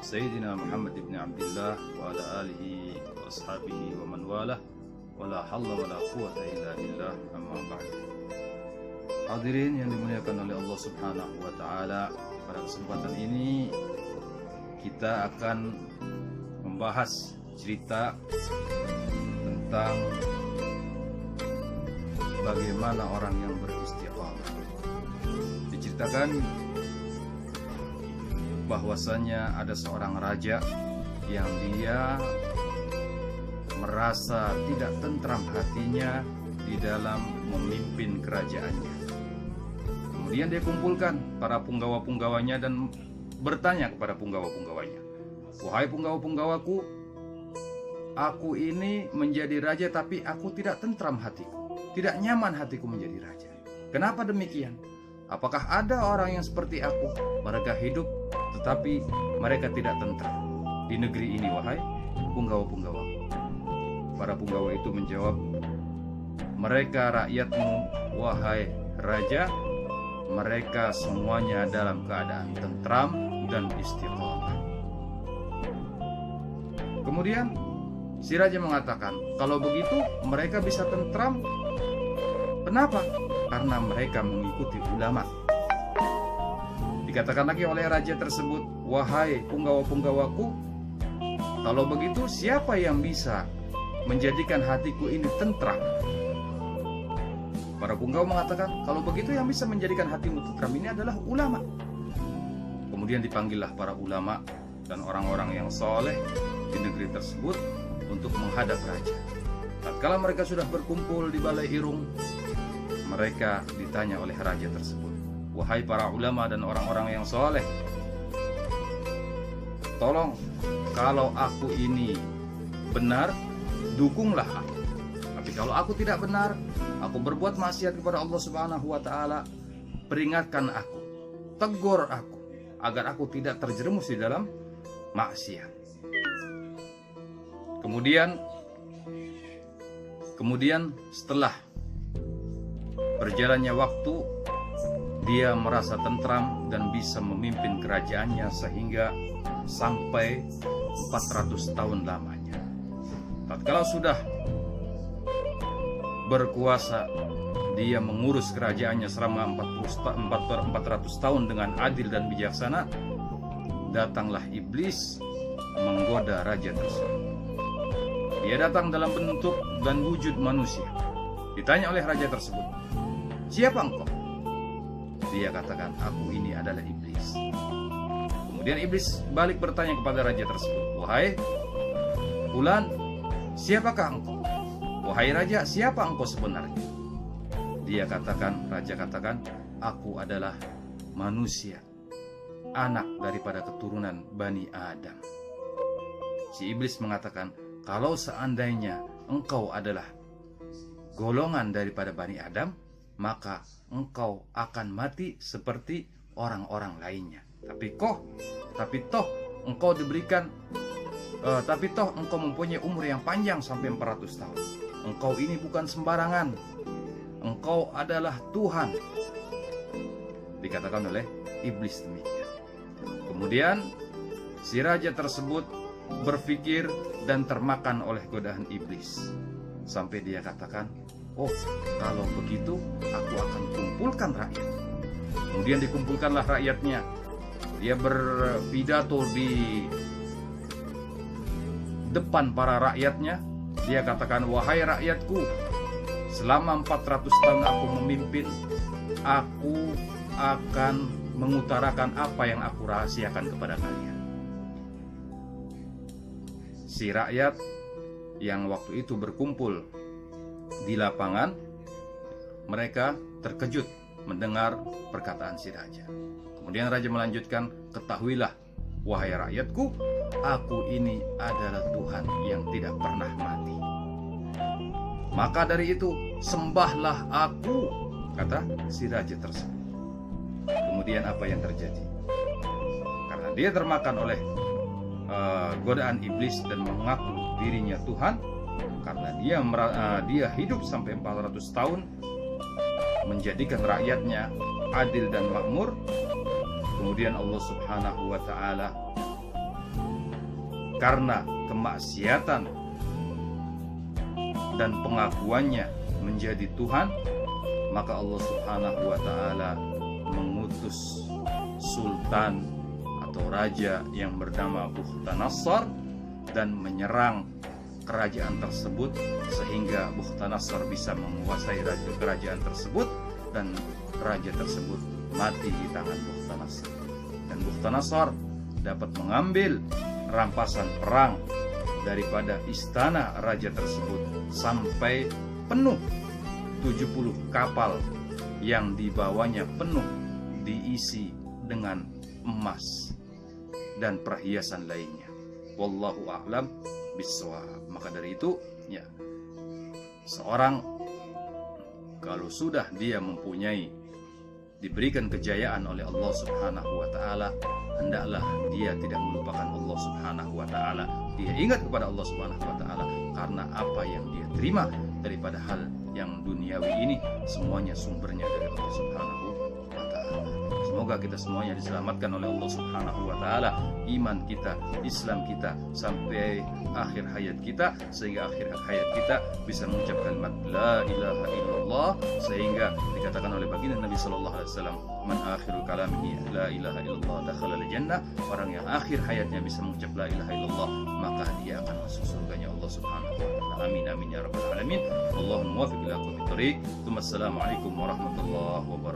Sayyidina Muhammad ibn Abdullah wa ala alihi wa ashabihi wa man walah wa la hawla wa la quwwata illa billah, amma ba'd. Hadirin yang dimuliakan oleh Allah Subhanahu wa taala, pada kesempatan ini kita akan membahas cerita tentang bagaimana orang yang beristiqamah. Diceritakan bahwasanya ada seorang raja yang dia merasa tidak tentram hatinya di dalam memimpin kerajaannya. Kemudian dia kumpulkan para punggawa-punggawanya dan bertanya kepada punggawa-punggawanya, "Wahai punggawa-punggawaku, aku ini menjadi raja tapi aku tidak tentram hatiku, tidak nyaman hatiku menjadi raja. Kenapa demikian? Apakah ada orang yang seperti aku, mereka hidup tetapi mereka tidak tentram di negeri ini, wahai punggawa-punggawaku?" Para punggawa itu menjawab, "Mereka rakyatmu, wahai raja, mereka semuanya dalam keadaan tentram dan istiqamah." Kemudian si raja mengatakan, "Kalau begitu mereka bisa tentram. Kenapa? Karena mereka mengikuti ulama." Dikatakan lagi oleh raja tersebut, "Wahai punggawa-punggawaku, kalau begitu siapa yang bisa menjadikan hatiku ini tentram?" Para punggawa mengatakan, "Kalau begitu yang bisa menjadikan hatimu tentram ini adalah ulama." Kemudian dipanggillah para ulama dan orang-orang yang soleh di negeri tersebut untuk menghadap raja. Tatkala mereka sudah berkumpul di balai irung, mereka ditanya oleh raja tersebut, "Wahai para ulama dan orang-orang yang soleh, tolong, kalau aku ini benar, dukunglah aku. Tapi kalau aku tidak benar, aku berbuat maksiat kepada Allah Subhanahu wa taala, peringatkan aku, tegur aku agar aku tidak terjerumus di dalam maksiat." Kemudian setelah berjalannya waktu, dia merasa tentram dan bisa memimpin kerajaannya sehingga sampai 400 tahun lamanya. Tatkala sudah berkuasa, dia mengurus kerajaannya selama 400 tahun dengan adil dan bijaksana. Datanglah iblis menggoda raja tersebut. Dia datang dalam bentuk dan wujud manusia. Ditanya oleh raja tersebut, "Siapa engkau?" Dia katakan, "Aku ini adalah iblis." Kemudian iblis balik bertanya kepada raja tersebut, "Wahai Fulan, siapakah engkau? Wahai raja, siapa engkau sebenarnya?" Raja katakan, "Aku adalah manusia, anak daripada keturunan Bani Adam." Si iblis mengatakan, "Kalau seandainya engkau adalah golongan daripada Bani Adam, maka engkau akan mati seperti orang-orang lainnya. Tapi toh engkau diberikan, tapi toh engkau mempunyai umur yang panjang sampai 400 tahun. Engkau ini bukan sembarangan. Engkau adalah Tuhan." Dikatakan oleh iblis demikian. Kemudian si raja tersebut berpikir dan termakan oleh godaan iblis, sampai dia katakan, "Oh, kalau begitu aku akan kumpulkan rakyat." Kemudian dikumpulkanlah rakyatnya. Dia berpidato di depan para rakyatnya. Dia katakan, "Wahai rakyatku, selama 400 tahun aku memimpin, aku akan mengutarakan apa yang aku rahasiakan kepada kalian." Si rakyat yang waktu itu berkumpul di lapangan, mereka terkejut mendengar perkataan si raja. Kemudian raja melanjutkan, "Ketahuilah, wahai rakyatku, aku ini adalah Tuhan yang tidak pernah mati. Maka dari itu, sembahlah aku," kata si raja tersebut. Kemudian apa yang terjadi? Karena dia termakan oleh godaan iblis dan mengaku dirinya Tuhan, karena dia hidup sampai 400 tahun menjadikan rakyatnya adil dan makmur. Kemudian Allah Subhanahu wa taala karena kemaksiatan dan pengakuannya menjadi Tuhan, maka Allah Subhanahu wa taala mengutus sultan atau raja yang bernama Bukhtanasar dan menyerang kerajaan tersebut, sehingga Bukhtanasar bisa menguasai kerajaan tersebut dan raja tersebut mati di tangan Bukhtanasar. Dan Bukhtanasar dapat mengambil rampasan perang daripada istana raja tersebut sampai penuh, 70 kapal yang dibawanya penuh diisi dengan emas dan perhiasan lainnya. Wallahu a'lam bishawab. Maka dari itu, ya, seorang kalau sudah dia diberikan kejayaan oleh Allah Subhanahu wa taala, hendaklah dia tidak melupakan Allah Subhanahu wa taala. Dia ingat kepada Allah Subhanahu wa taala, karena apa yang dia terima daripada hal yang duniawi ini semuanya sumbernya dari Allah Subhanahu wa taala. Semoga kita semuanya diselamatkan oleh Allah Subhanahu wa taala, iman kita, Islam kita sampai akhir hayat kita, sehingga akhir hayat kita bisa mengucap kalimat la ilaha illallah, sehingga dikatakan oleh baginda Nabi sallallahu alaihi wasallam, man akhiru kalamihi la ilaha illallah dakhala al-jannah. Orang yang akhir hayatnya bisa mengucap la ilaha illallah, maka dia akan masuk surganya Allah Subhanahu wa taala. Amin amin ya rabbal alamin. Allahumma muwaffiq ila aqwamit thoriq. Assalamualaikum warahmatullahi wabarakatuh.